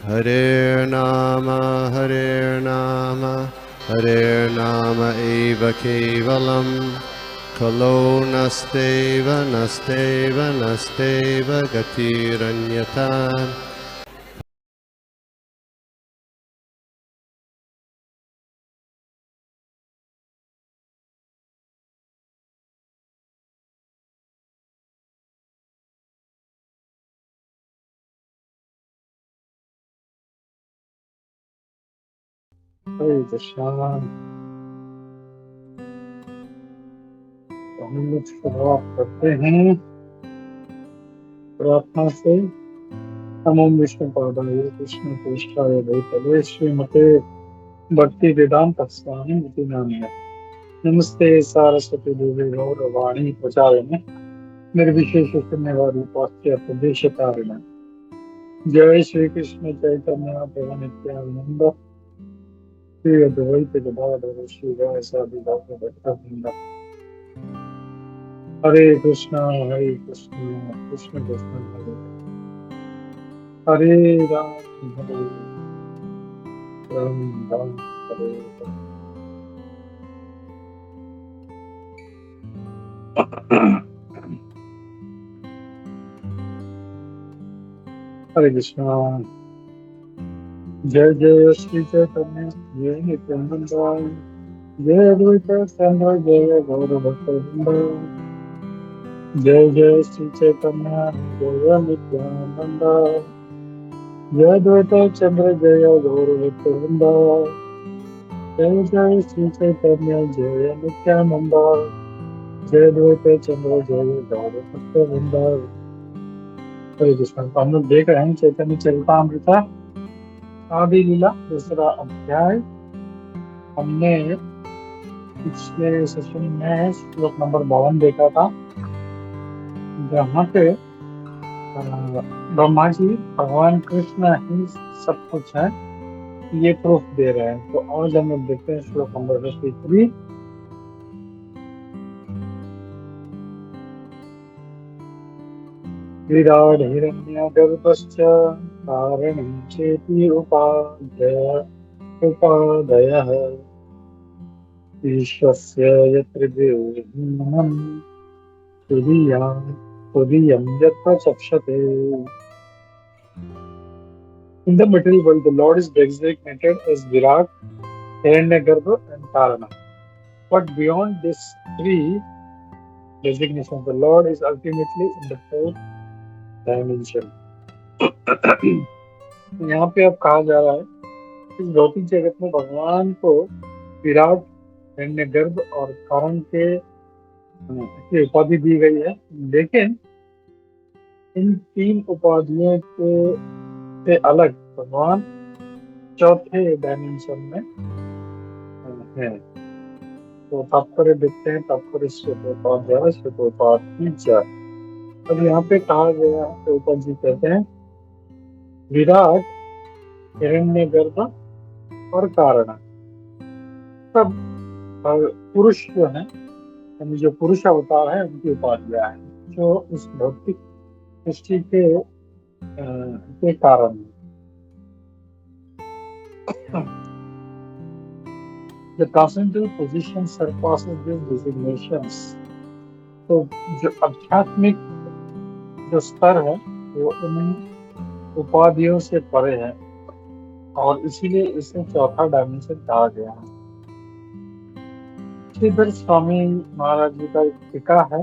Hare Nama, Hare Nama eva kevalam, Kalo nasteva, nasteva, nasteva gatiranyata. हरे कृष्णा। तो हम लोग शुरुआत करते हैं प्रार्थना से। नमो विष्णु पादाय कृष्ण पृष्ठाय भूतले श्रीमते भक्ति वेदांत स्वामी इति नामिने। नमस्ते सारस्वती देवी गौरवाणी प्रचारिणे निर्विशेष शून्यवादी पाश्चात्य देशतारिणे। जय श्री कृष्ण चैतन्य प्रभु नित्यानंद श्री अद्वैत गदाधर श्रीवासादि भक्तवृंद। हरे कृष्ण कृष्ण कृष्ण हरे हरे राम राम हरे हरे कृष्ण। जय जय श्री चैतन्य जय नित्यानंद जय अद्वैत चंद्र जय गौर भक्तवृंद। जय जय श्री चैतन्य जय नित्यानंद जय अद्वैत चंद्र जय गौर भक्तवृंद। जय जय श्री चैतन्य जय नित्यानंद जय अद्वैत चंद्र जय गौर भक्तवृंद। हरे कृष्ण। तो हम लोग देख रहे हैं चैतन्य चरितामृत आदि लीला दूसरा अध्याय। हमने पिछले सेशन में श्लोक नंबर 52 देखा था, जहाँ पे ब्रह्मा जी भगवान कृष्ण ही सब कुछ है ये प्रूफ दे रहे हैं। तो आज हम लोग देखते हैं श्लोक नंबर 53। विराट हिरण्यगर्भश्च कारणं चेति उपादयः ईश्वस्य यत्र देवहीनं तुरीयं यत्र चक्षते। In the material world, the Lord is designated as Virat, Hiranyagarbha, and Karana. But beyond these three designations, the Lord is ultimately in the fourth dimension. यहाँ पे अब कहा जा रहा है इस भौतिक जगत में भगवान को विराट, हिरण्यगर्भ और कारण की उपाधि दी गई है, लेकिन इन तीन उपाधियों के से अलग भगवान चौथे डायमेंशन में है। तो तात्पर्य देखते हैं। तात्पर्य श्वेतोपाध्याय। अब यहाँ पे कहा गया है, ऊपर जी कहते हैं विराट, हिरण्यगर्भ और कारण सब पुरुष जो है, यानी जो पुरुष अवतार है उनकी उपाधियां हैं, जो इस भौतिक सृष्टि के कारण है। The transcendental position surpasses these designations. तो जो आध्यात्मिक जो स्तर है वो इन उपाधियों से परे है और इसीलिए इसे चौथा डायमेंशन कहा गया है। श्रीधर स्वामी महाराज जी का एक टीका है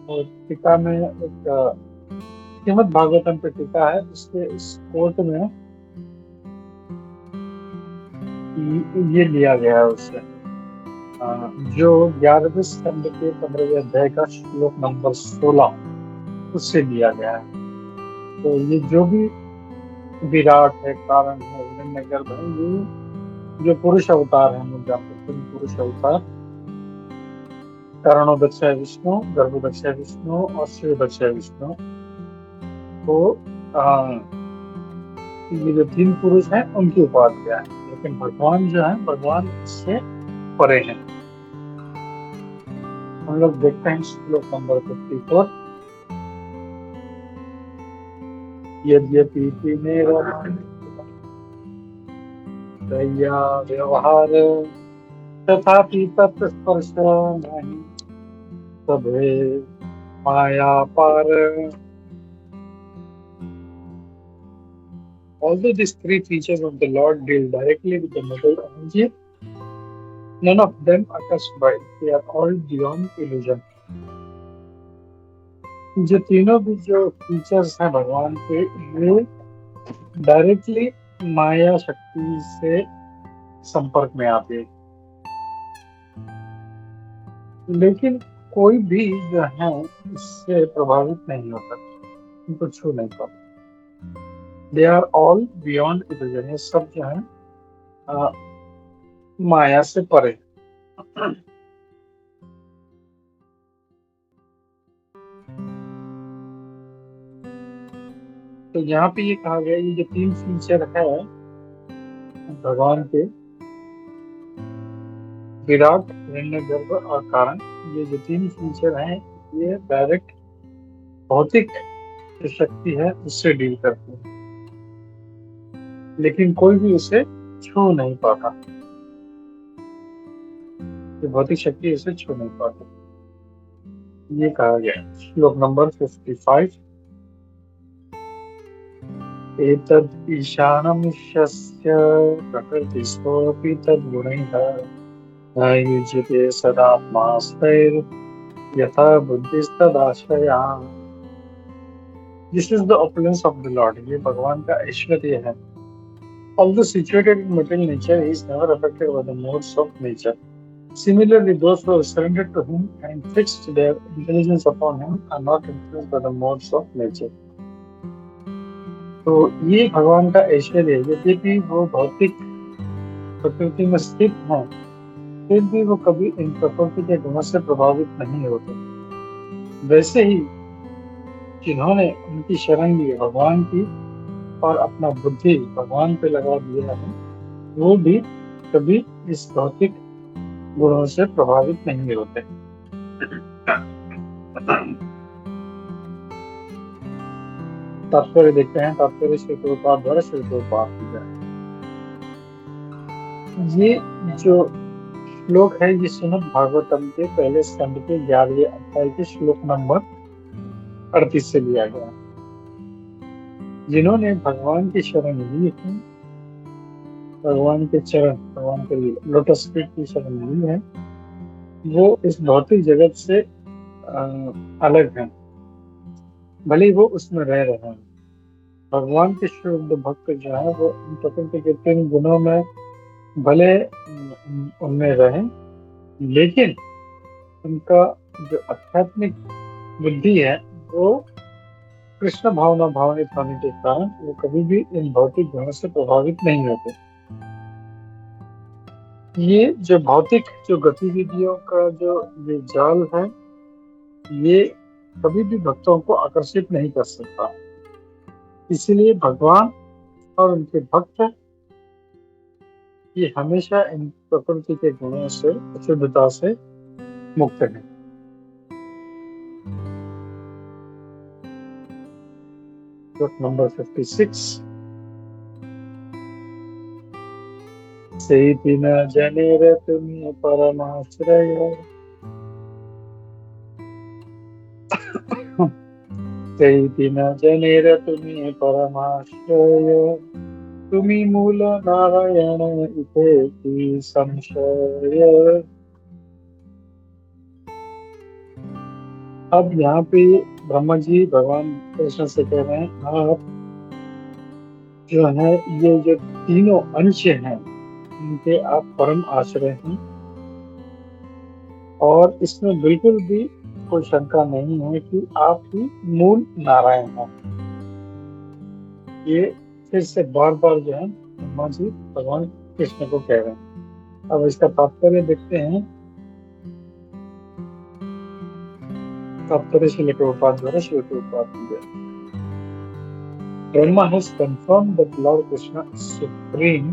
और टीका में एक श्रीमद् भागवतम पे टीका है। इसके इस कोट में ये लिया गया है उससे, जो 11वें स्कंद के 15वें अध्याय का श्लोक नंबर 16 उससे लिया गया है। तो ये जो भी विराट है, कारण है, हिरण्यगर्भ है, ये जो पुरुष अवतार है, हम लोग जानते हैं पुरुष अवतार कारणोदक्ष है विष्णु, गर्भोदक्ष है विष्णु और श्रीदक्ष है विष्णु। तो ये जो तीन पुरुष हैं उनकी उपाधियां है, लेकिन भगवान जो है भगवान इससे परे हैं। हम लोग देखते हैं श्लोक नंबर 54। यद्यपि दया व्यवहार तथापि तत्स्पर्श नहीं, सभे माया पार. Although these three features of the Lord deal directly with the material energy, none of them are touched by it. They are all beyond illusion. जो तीनों भी जो फीचर्स हैं भगवान के, ये डायरेक्टली माया शक्ति से संपर्क में आते हैं, लेकिन कोई भी जो है इससे प्रभावित नहीं होता, इनको छू नहीं पाता. They are all beyond illusion. ये सब जो है माया से परे. तो यहाँ पे ये कहा गया, ये जो तीन फीचर है भगवान के, विराट, हिरण्यगर्भ और कारण, ये जो तीन फीचर हैं ये डायरेक्ट भौतिक जो शक्ति है उससे डील करते हैं, लेकिन कोई भी उसे छू नहीं पाता. ये भौतिक शक्ति उसे छू नहीं पाती, ये कहा गया. श्लोक नंबर 55. एतद् ईशानमिष्यस्य प्रकृतिस्थोऽपि तद्गुणैः न युज्यते सदात्मास्तैर् यथा बुद्धिस्तदाश्रया. This is the opulence of the Lord. ये भगवान का ऐश्वर्य है. Although situated in material nature, he is never affected by the modes of nature. Similarly, those who have surrendered to him and fixed their intelligence upon him are not influenced by the modes of nature. तो ये भगवान का ऐश्वर्य है. यद्यपि वो भौतिक प्रकृति में स्थित हैं, फिर भी वो कभी इन प्रकृति के गुणों से प्रभावित नहीं होते. वैसे ही जिन्होंने उनकी शरण ली भगवान की और अपना बुद्धि भगवान पे लगा दिया है, वो भी कभी इस भौतिक गुणों से प्रभावित नहीं होते. तात्पर्य देखते हैं. तात्पर्य श्री प्रभुपाद द्वारा श्री प्रभुपाद की जाए. ये जो श्लोक है ये श्रीमद् भागवतम के पहले स्कंद के 11वें अध्याय के श्लोक नंबर 38 से लिया गया. जिन्होंने भगवान की शरण ली है, भगवान के चरण, भगवान के लोटस फीट की शरण ली है, वो इस भौतिक जगत से अलग हैं, भले वो उसमें रह रहे हैं. भगवान के शुद्ध भक्त जो है वो इन प्रकृति के तीन गुणों में भले उनमें रहें, लेकिन उनका जो आध्यात्मिक बुद्धि है वो कृष्ण भावना भावनित होने के कारण वो कभी भी इन भौतिक गुणों से प्रभावित नहीं होते. ये जो भौतिक जो गतिविधियों का जो ये जाल है, ये कभी भी भक्तों को आकर्षित नहीं कर सकता. इसीलिए भगवान और उनके भक्त ये हमेशा इन प्रकृति के गुणों से, अशुद्धता से मुक्त हैं. नंबर 56. सेति न जनेर तुम्हें परमाश्रय, सेति न जनेर तुम्हें परमाश्रय, तुम्ही मूल नारायण इथे संशय. अब यहाँ पे ब्रह्मा जी भगवान कृष्ण से कह रहे हैं, आप जो है ये जो तीनों अंश हैं इनके आप परम आश्रय हैं, और इसमें बिल्कुल भी कोई शंका नहीं है कि आप ही मूल नारायण हैं. ये फिर से बार बार जो है ब्रह्मा जी भगवान कृष्ण को कह रहे हैं. अब इसका तात्पर्य देखते हैं. तात्पर्य श्रील प्रभुपाद द्वारा श्रील प्रभुपाद की जय. Brahma has confirmed that Lord Krishna is supreme,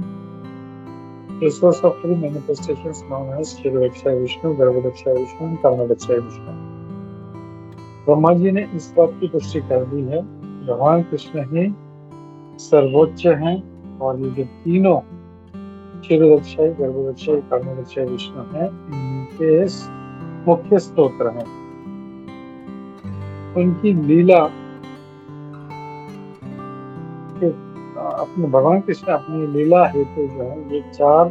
the source of three manifestations known as Shirvaksha Vishnu, Garbhodaksha Vishnu and Karnadaksha Vishnu. Brahma ji ने इस बात की पुष्टि कर दी है, भगवान कृष्ण ही सर्वोच्च हैं, और ये जो तीनों क्षीरोदक्षाई, गर्भोदक्षाई, कर्णोदक्षाई विष्णु है, इनके मुख्य स्तोत्र हैं। उनकी लीला के अपने भगवान कृष्ण अपनी लीला हेतु जो है ये 4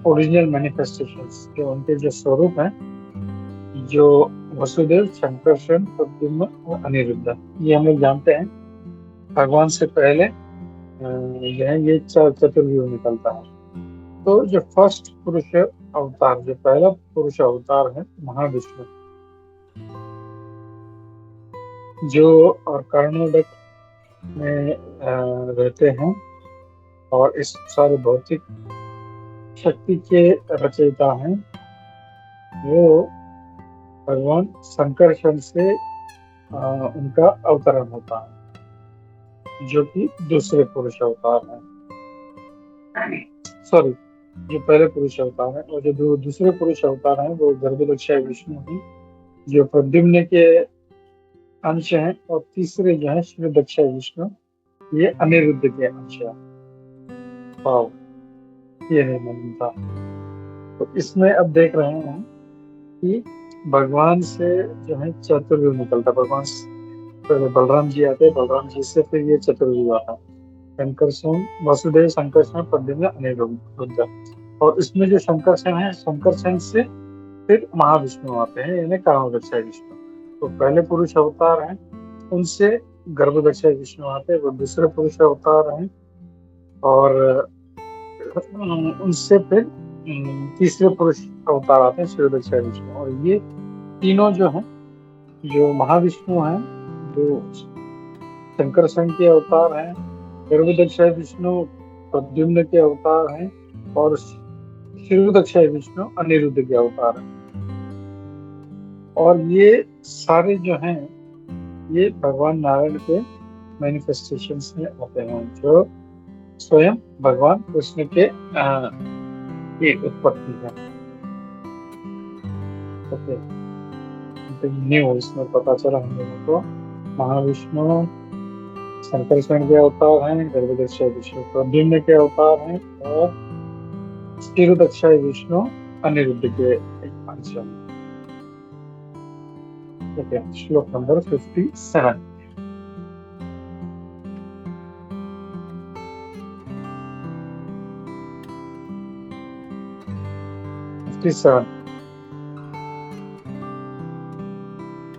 ओरिजिनल मैनिफेस्टेशंस जो उनके जो स्वरूप हैं, जो वसुदेव, शंकरषण, प्रद्युम्न और अनिरुद्ध, ये हम लोग जानते हैं। भगवान से पहले जो है ये चतुर्युग निकलता है। तो जो फर्स्ट पुरुष अवतार, जो पहला पुरुष अवतार है महाविष्णु, जो और कर्णोदक में रहते हैं और इस सारे भौतिक शक्ति के रचयिता हैं, वो भगवान संकर्षण से उनका अवतरण होता है, जो कि दूसरे पुरुष अवतार हैं। सॉरी, जो पहले पुरुष अवतार है, और जो दूसरे पुरुष अवतार हैं वो गर्भोदक्षाई विष्णु हैं, जो प्रद्युम्न के अंश हैं, और तीसरे जो है क्षीरोदक्षाई विष्णु, ये अनिरुद्ध के अंश है। वाव, ये नहीं मालूम था। तो इसमें अब देख रहे हैं कि भगवान से जो है चतुर्युग निकलता। भगवान पहले बलराम जी आते हैं, बलराम जी से फिर ये चतुर्युग आता है। शंकरषण, वसुदेव, शंकरषण, प्रद्युम्न, अनिरुद्ध। और इसमें जो शंकरषण है, शंकरषण से फिर महाविष्णु आते हैं, यानी कर्णोदक्षाई विष्णु। तो पहले पुरुष अवतार हैं, उनसे गर्भोदक्षाई विष्णु आते हैं, वो दूसरे पुरुष अवतार हैं, और उनसे फिर तीसरे पुरुष अवतार आते हैं क्षीरोदक्षाई विष्णु। और ये तीनों जो हैं, जो महाविष्णु हैं, जो शंकरषण के अवतार हैं, गर्भोदक्षाई विष्णु प्रद्युम्न के अवतार हैं, और क्षीरोदक्षाई विष्णु अनिरुद्ध के अवतार हैं। और ये सारे जो हैं ये भगवान नारायण के मैनिफेस्टेशंस में आते हैं, जो स्वयं भगवान कृष्ण के एक उत्पत्ति है। ओके, न्यू इसमें पता चला हम लोगों को। महाविष्णु शंकरषण के अवतार हैं, गर्भोदक्षाई विष्णु प्रद्युम्न के अवतार हैं, और क्षीरोदक्षाई विष्णु अनिरुद्ध के एक अंश हैं। श्लोक नंबर 57।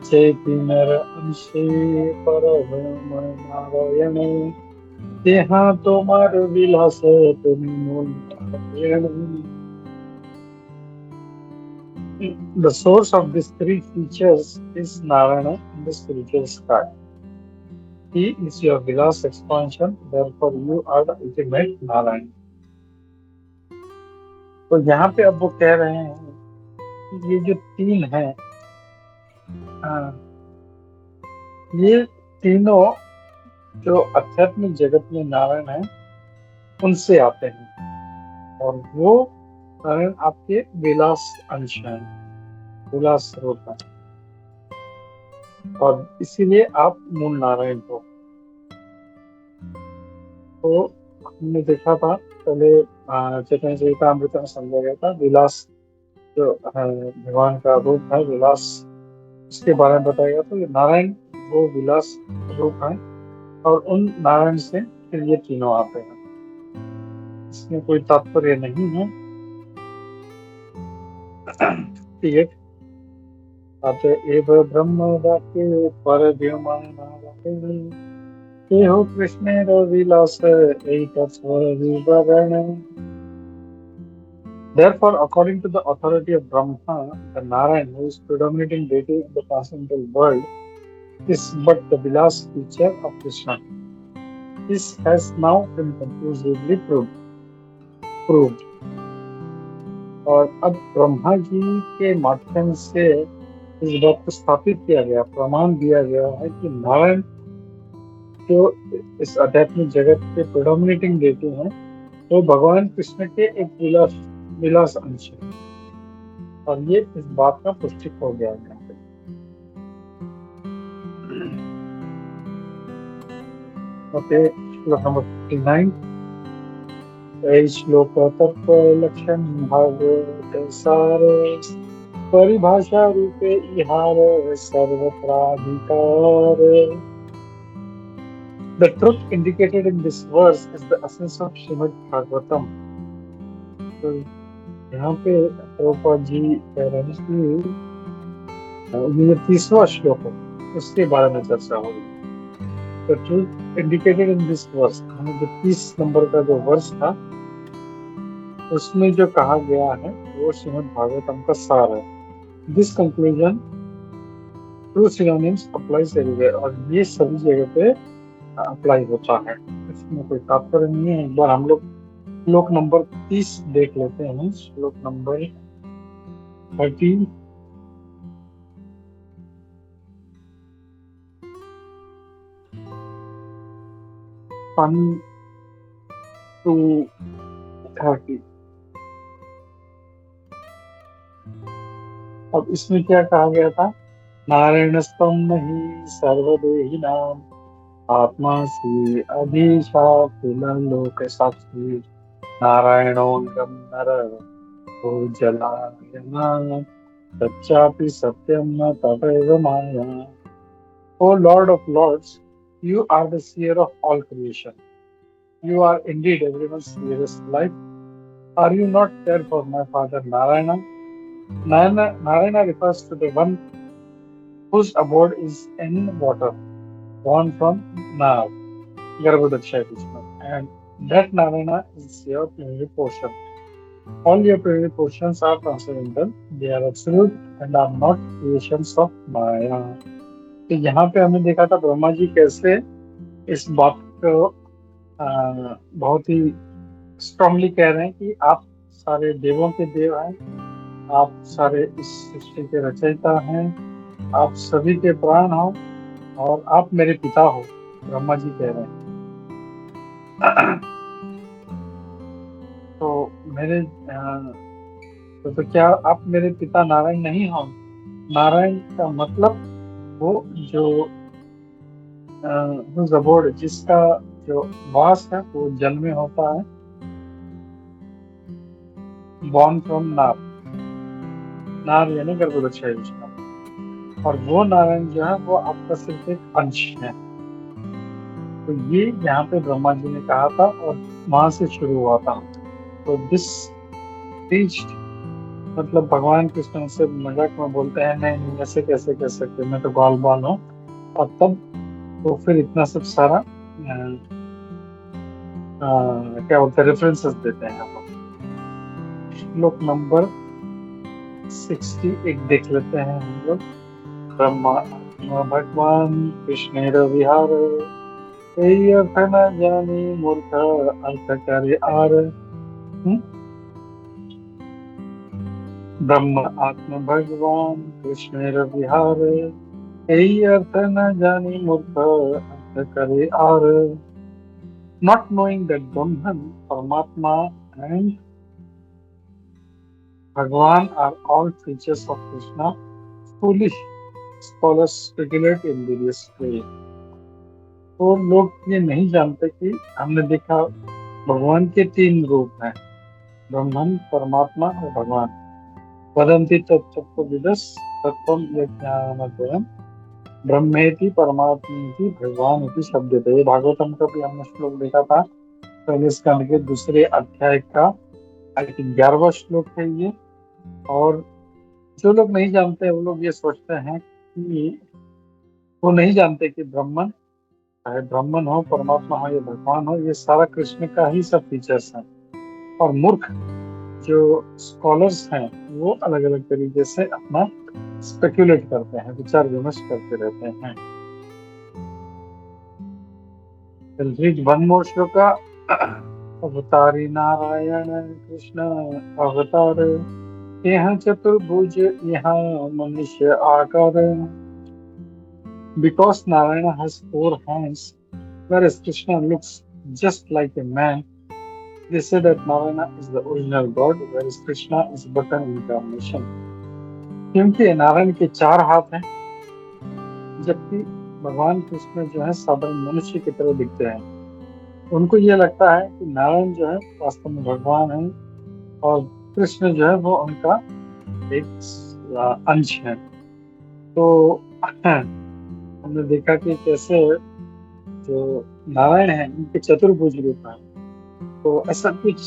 चेति नर अंशे परब्रह्म नारायण, देहा तोमार विलास तुम मूल Narayan. The source of these 3 features is Narayana in the spiritual sky. He is your Vilas expansion, therefore you are the ultimate Narayan. तो यहाँ पे अब वो कह रहे हैं कि ये जो 3 हैं, ये तीनों जो आध्यात्मिक जगत में नारायण हैं, उनसे आते हैं, और वो नारायण आपके विलास अंश हैं, विलास रूप हैं, और इसीलिए आप मूल नारायण हो। तो हमने देखा था पहले चैतन्य चरितामृत में समझा गया था, विलास जो भगवान का रूप है, विलास, उसके बारे में बताया गया। तो नारायण वो विलास रूप है, और उन नारायण से फिर ये तीनों आते हैं। इसमें कोई तात्पर्य नहीं है। ठीक है, आते एव ब्रह्म वाक्य परव्योमान नारायण, हे हो कृष्णेर विलास एतस्वर विवरण। Therefore, according to the authority of Brahma, the Narayan, who is predominating deity in the transcendental world, is but the Vilas feature of Krishna. This has now been conclusively proved. और अब ब्रह्मा जी के माध्यम से इस बात को स्थापित किया गया, प्रमाण दिया गया है कि नारायण जो इस आध्यात्मिक जगत के प्रेडोमिनेटिंग देते हैं, वो भगवान कृष्ण के एक विलास अंश है, और ये इस बात का पुष्टि हो गया है। ओके, श्लोक नंबर 59। श्लोक तत्व लक्षण भागवत सार परिभाषा रूपे इहार सर्वत्राधिकार. The truth indicated in this verse is the essence of Srimad Bhagavatam. तो यहाँ पे प्रभुपाद जी कह रहे हैं कि ये 30वां श्लोक है, उसके बारे में चर्चा हो रही है. The truth indicated in this verse, जो 30 नंबर का जो वर्ष था उसमें जो कहा गया है वो श्रीमद् भागवतम का सार है. This conclusion true synonyms applies everywhere, और ये सभी जगह पे अप्लाई होता है, इसमें कोई तात्पर्य नहीं है. एक बार हम लोग श्लोक नंबर 30 देख लेते हैं. श्लोक नंबर 30 1 to 30. अब इसमें क्या कहा गया था? नारायणस्तम नहीं सर्वदेहिनाम आत्मा से अधिशाखिल लोक साक्षी नारायणोऽंगं नर भूजलायना तच्चापि सत्यं न तथैव माया. O Lord of Lords, you are the seer of all creation. You are indeed everyone's dearest life. Are you not there for my father Narayana? Narayana refers to the one whose abode is in water, born from Nar, Garbhodakshay Vishnu, and that Narayana is your plenary portion. All your plenary portions are transcendental, they are absolute and are not creations of Maya. तो यहाँ पे हमने देखा था ब्रह्मा जी कैसे इस बात को बहुत ही स्ट्रांगली कह रहे हैं कि आप सारे देवों के देव हैं, आप सारे इस सृष्टि के रचयिता हैं, आप सभी के प्राण हो और आप मेरे पिता हो. ब्रह्मा जी कह रहे हैं. तो मेरे तो क्या आप मेरे पिता नारायण नहीं हो? नारायण का मतलब वो जो जबोड़, जिसका जो वास है वो जल में होता है. बॉर्न फ्रॉम नार, नार यानी गर्भोदक्षय विष्णु, और वो नारायण जो है वो आपका सिर्फ एक अंश है. तो ये यहाँ पे ब्रह्मा जी ने कहा था और वहां से शुरू हुआ था. तो दिस रीच्ड, मतलब भगवान कृष्ण से मजाक में बोलते हैं नहीं ऐसे कैसे कह सकते, मैं तो ग्वाल बाल हूँ. और तब तो फिर इतना सब सारा क्या बोलते हैं रेफरेंसेस देते हैं हम लोग. श्लोक नंबर 61 देख लेते हैं हम लोग. ब्रह्मा भगवान कृष्णेर विहार अर्थ न जानी मूर्ख अर्थ करे आर. ब्रह्म आत्म भगवान कृष्णेर विहार अर्थ न जानी मूर्ख अर्थ करे are. Not knowing that Brahman, Paramatma and Bhagwan are all features of Krishna, foolish scholars speculate in various ways. तो लोग ये नहीं जानते कि हमने देखा भगवान के 3 रूप हैं, ब्रह्मन, परमात्मा और भगवान. वदन्ति तत्त्वविदस् तत्त्वं यज्ञानद्वयम् ब्रह्मेति परमात्मेति भगवानेति शब्दते. भागवतम का भी हमने श्लोक देखा था, पहले स्कंद के 2 अध्याय का 11वां श्लोक है ये. और जो लोग नहीं जानते वो लोग ये सोचते हैं कि वो नहीं जानते कि ब्रह्मन, चाहे ब्रह्मन हो, परमात्मा हो या भगवान हो, ये सारा कृष्ण का ही सब फीचर्स हैं. और मूर्ख जो स्कॉलर्स हैं वो अलग अलग तरीके से अपना स्पेक्युलेट करते हैं, विचार विमर्श करते रहते हैं. रीड वन मोर श्लोक. अवतारी नारायण कृष्ण अवतार यहाँ चतुर्भुज यहाँ मनुष्य आकार. Because Narayana has 4 hands, whereas Krishna looks just like a man, they say that Narayana is the original God, whereas Krishna is but an incarnation. क्योंकि नारायण के 4 हाथ हैं, जबकि भगवान कृष्ण जो है साधारण मनुष्य की तरह दिखते हैं. उनको ये लगता है कि नारायण जो है वास्तव में भगवान है और कृष्ण जो है वो उनका एक अंश है। तो हमने देखा कि कैसे जो नारायण है उनके चतुर्भुज रूप है। तो ऐसा कुछ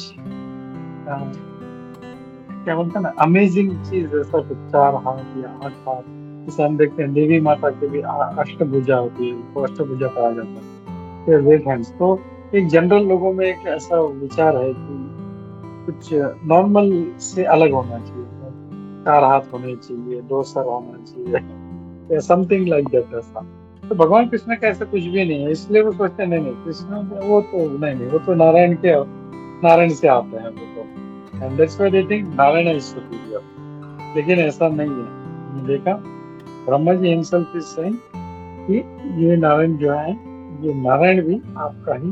क्या बोलते हैं ना, अमेजिंग चीज, ऐसा कुछ 4 हाथ या 8 हाथ, जैसे हम देखते हैं देवी माता की भी अष्टभुजा होती है, उनको अष्टभुजा कहा जाता है, फिर रेड हैंड्स। तो एक जनरल लोगों में एक ऐसा विचार है कि कुछ नॉर्मल से अलग होना चाहिए, 4 हाथ होने चाहिए, 2 सर होना चाहिए, या समथिंग लाइक दैट ऐसा। तो भगवान कृष्ण का ऐसा कुछ भी नहीं है, इसलिए वो सोचते हैं नहीं नहीं कृष्ण वो तो नहीं, वो तो नारायण से आते हैं वो तो, and that's why they think Narayan is superior. लेकिन ऐसा नहीं है। हमने देखा Brahma ji himself is saying कि ये नारायण जो है, ये नारायण भी आपका ही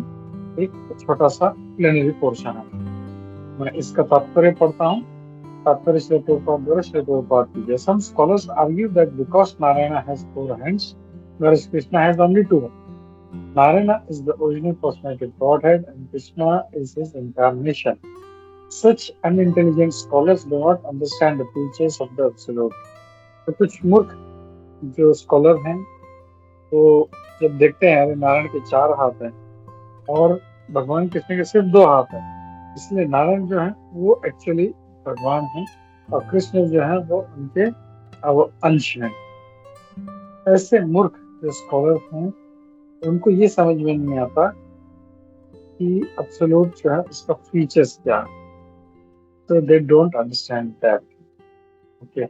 एक छोटा सा प्लेनरी पोर्शन है। मैं इसका तात्पर्य पढ़ता हूँ। तात्पर्य श्री प्रभुपाद द्वारा श्री प्रभुपाद की जय। Some scholars argue that because Narayana has 4 hands, whereas Krishna has only 2. Narayana is the original personality Godhead and Krishna is his incarnation. Such unintelligent scholars do not understand the features of the Absolute. तो कुछ मूर्ख जो scholar हैं वो जब देखते हैं अरे नारायण के 4 हाथ हैं और भगवान कृष्ण के सिर्फ 2 हाथ हैं, इसलिए नारायण जो है वो एक्चुअली भगवान है और कृष्ण जो है वो उनके वो अंश हैं। ऐसे मूर्ख जो स्कॉलर हैं उनको ये समझ में नहीं आता कि एब्सोल्यूट जो है उसका फीचर्स क्या है, so they don't understand that. Okay,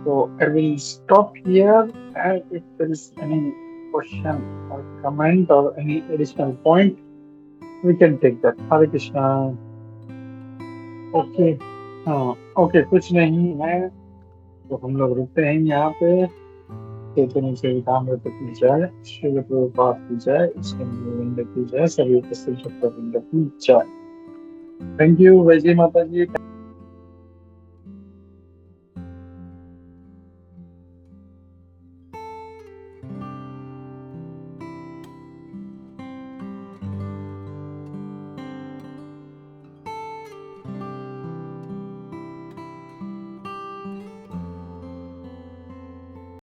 so I will stop here, and if there is any question or comment or any additional point, we can take that. Hare Krishna. Okay, हाँ, okay, कुछ नहीं है तो हम लोग रुकते हैं यहाँ पे। चैतन्य चरितामृत की जय, श्रील प्रभुपाद की जय, गोविंद की जय, सभी उपस्थित भक्तवृंद की जय। थैंक यू वैजय माता जी।